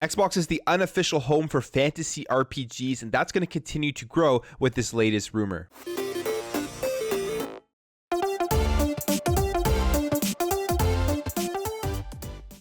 Xbox is the unofficial home for fantasy RPGs, and that's going to continue to grow with this latest rumor.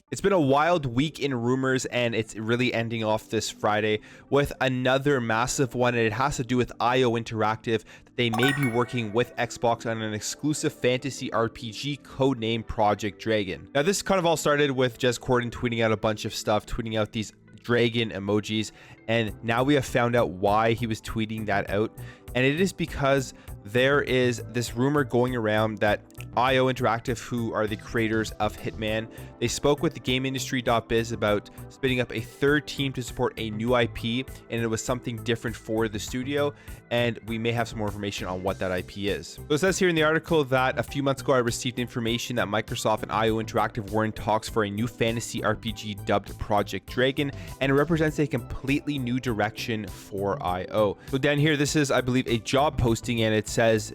It's been a wild week in rumors, and it's really ending off this Friday with another massive one, and it has to do with IO Interactive. They may be working with Xbox on an exclusive fantasy RPG codenamed Project Dragon. Now, this kind of all started with Jez Corden tweeting out a bunch of stuff, tweeting out these dragon emojis, and now we have found out why he was tweeting that out. And it is because there is this rumor going around that IO Interactive, who are the creators of Hitman, they spoke with the GameIndustry.biz about spinning up a third team to support a new IP, and it was something different for the studio, and we may have some more information on what that IP is. So it says here in the article that a few months ago I received information that Microsoft and IO Interactive were in talks for a new fantasy RPG dubbed Project Dragon, and it represents a completely new direction for IO. So down here, this is, I believe, a job posting, and it says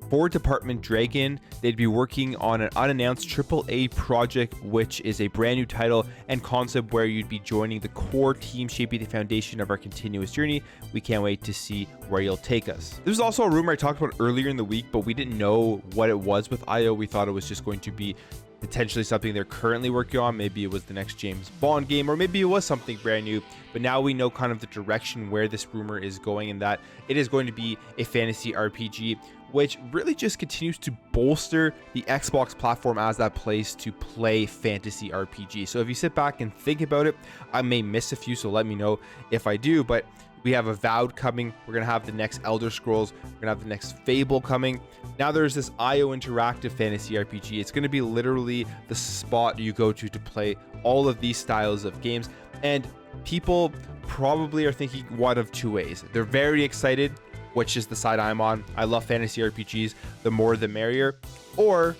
for Department Dragon, they'd be working on an unannounced AAA project, which is a brand new title and concept where you'd be joining the core team shaping the foundation of our continuous journey. We can't wait to see where you'll take us. This was also a rumor I talked about earlier in the week, but we didn't know what it was with IO. We thought it was just going to be potentially something they're currently working on. Maybe it was the next James Bond game, or maybe it was something brand new. But now we know kind of the direction where this rumor is going, and that it is going to be a fantasy RPG, which really just continues to bolster the Xbox platform as that place to play fantasy RPG. So if you sit back and think about it, I may miss a few, so let me know if I do. But we have Avowed coming. We're going to have the next Elder Scrolls. We're going to have the next Fable coming. Now there's this IO Interactive fantasy RPG. It's going to be literally the spot you go to play all of these styles of games. And people probably are thinking one of two ways. They're very excited, which is the side I'm on. I love fantasy RPGs. The more the merrier. Or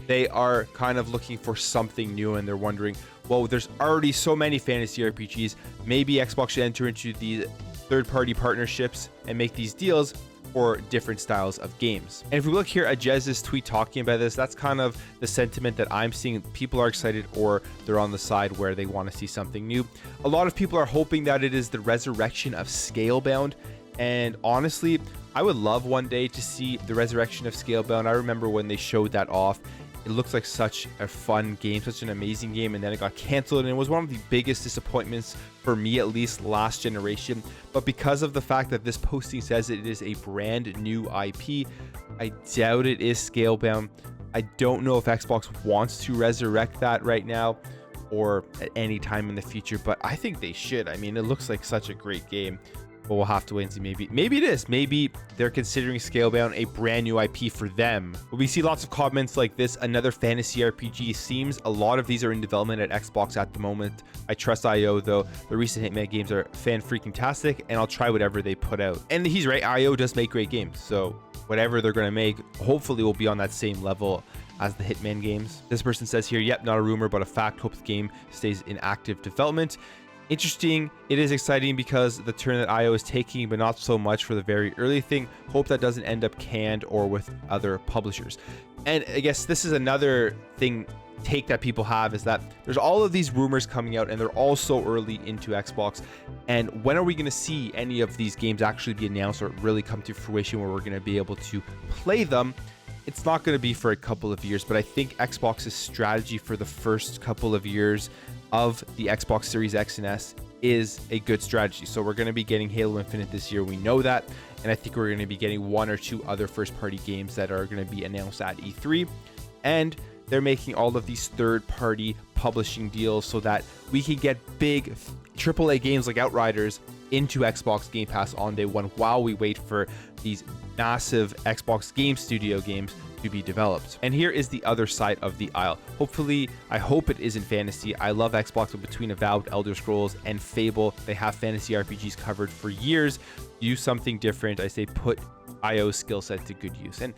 they are kind of looking for something new, and they're wondering, well, there's already so many fantasy RPGs. Maybe Xbox should enter into these third-party partnerships and make these deals for different styles of games. And if we look here at Jez's tweet talking about this, that's kind of the sentiment that I'm seeing. People are excited, or they're on the side where they want to see something new. A lot of people are hoping that it is the resurrection of Scalebound. And honestly, I would love one day to see the resurrection of Scalebound. I remember when they showed that off. It looks like such a fun game, such an amazing game, and then it got canceled, and it was one of the biggest disappointments for me, at least last generation. But because of the fact that this posting says it is a brand new IP, I doubt it is Scalebound. I don't know if Xbox wants to resurrect that right now or at any time in the future, but I think they should. I mean, it looks like such a great game. But we'll have to wait and see. Maybe it is. Maybe they're considering Scalebound a brand new IP for them. But we see lots of comments like this. Another fantasy RPG. Seems a lot of these are in development at Xbox at the moment. I trust IO though. The recent Hitman games are fan-freaking-tastic, and I'll try whatever they put out. And he's right. IO does make great games. So whatever they're going to make, hopefully will be on that same level as the Hitman games. This person says here, yep, not a rumor, but a fact. Hope the game stays in active development. Interesting. It is exciting because the turn that IO is taking, but not so much for the very early thing. Hope that doesn't end up canned or with other publishers. And I guess this is another take that people have, is that there's all of these rumors coming out, and they're all so early into Xbox. And when are we going to see any of these games actually be announced or really come to fruition where we're going to be able to play them? It's not going to be for a couple of years, but I think Xbox's strategy for the first couple of years of the Xbox Series X and S is a good strategy. So we're going to be getting Halo Infinite this year. We know that. And I think we're going to be getting one or two other first-party games that are going to be announced at E3. And they're making all of these third-party publishing deals so that we can get big AAA games like Outriders into Xbox Game Pass on day one while we wait for these massive Xbox Game Studio games to be developed. And here is the other side of the aisle. Hopefully, I hope it isn't fantasy. I love Xbox, but between Avowed, Elder Scrolls, and Fable, they have fantasy RPGs covered for years. Use something different. I say put IO's skill set to good use. And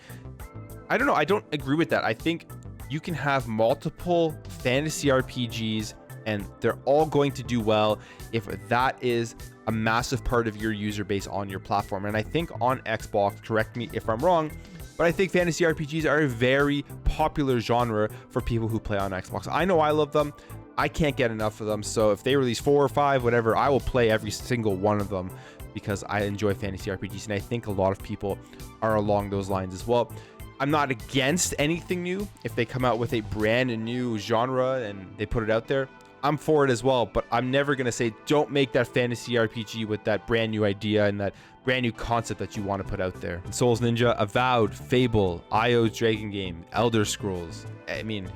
I don't know, I don't agree with that. I think you can have multiple fantasy RPGs and they're all going to do well if that is a massive part of your user base on your platform. And I think on Xbox, correct me if I'm wrong, but I think fantasy RPGs are a very popular genre for people who play on Xbox. I know I love them. I can't get enough of them. So if they release 4 or 5, whatever, I will play every single one of them because I enjoy fantasy RPGs, and I think a lot of people are along those lines as well. I'm not against anything new. If they come out with a brand new genre and they put it out there, I'm for it as well. But I'm never going to say don't make that fantasy RPG with that brand new idea and that brand new concept that you want to put out there. Souls Ninja, Avowed, Fable, IO's Dragon Game, Elder Scrolls. I mean,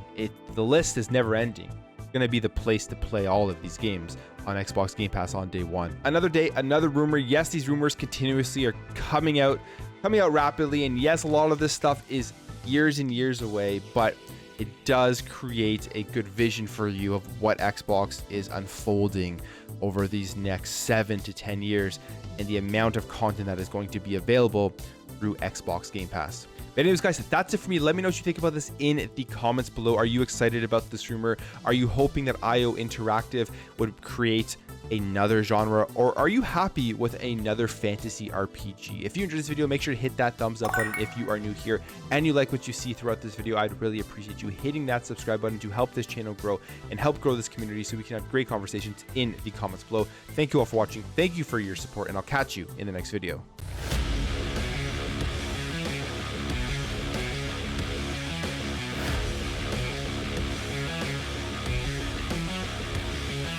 the list is never ending. It's going to be the place to play all of these games on Xbox Game Pass on day one. Another day, another rumor. Yes, these rumors continuously are coming out rapidly, and yes, a lot of this stuff is years and years away, but it does create a good vision for you of what Xbox is unfolding over these next 7 to 10 years and the amount of content that is going to be available through Xbox Game Pass. But anyways, guys, that's it for me. Let me know what you think about this in the comments below. Are you excited about this rumor? Are you hoping that IO Interactive would create another genre, or are you happy with another fantasy RPG? If you enjoyed this video, make sure to hit that thumbs up button if you are new here and you like what you see throughout this video. I'd really appreciate you hitting that subscribe button to help this channel grow and help grow this community so we can have great conversations in the comments below. Thank you all for watching. Thank you for your support, and I'll catch you in the next video.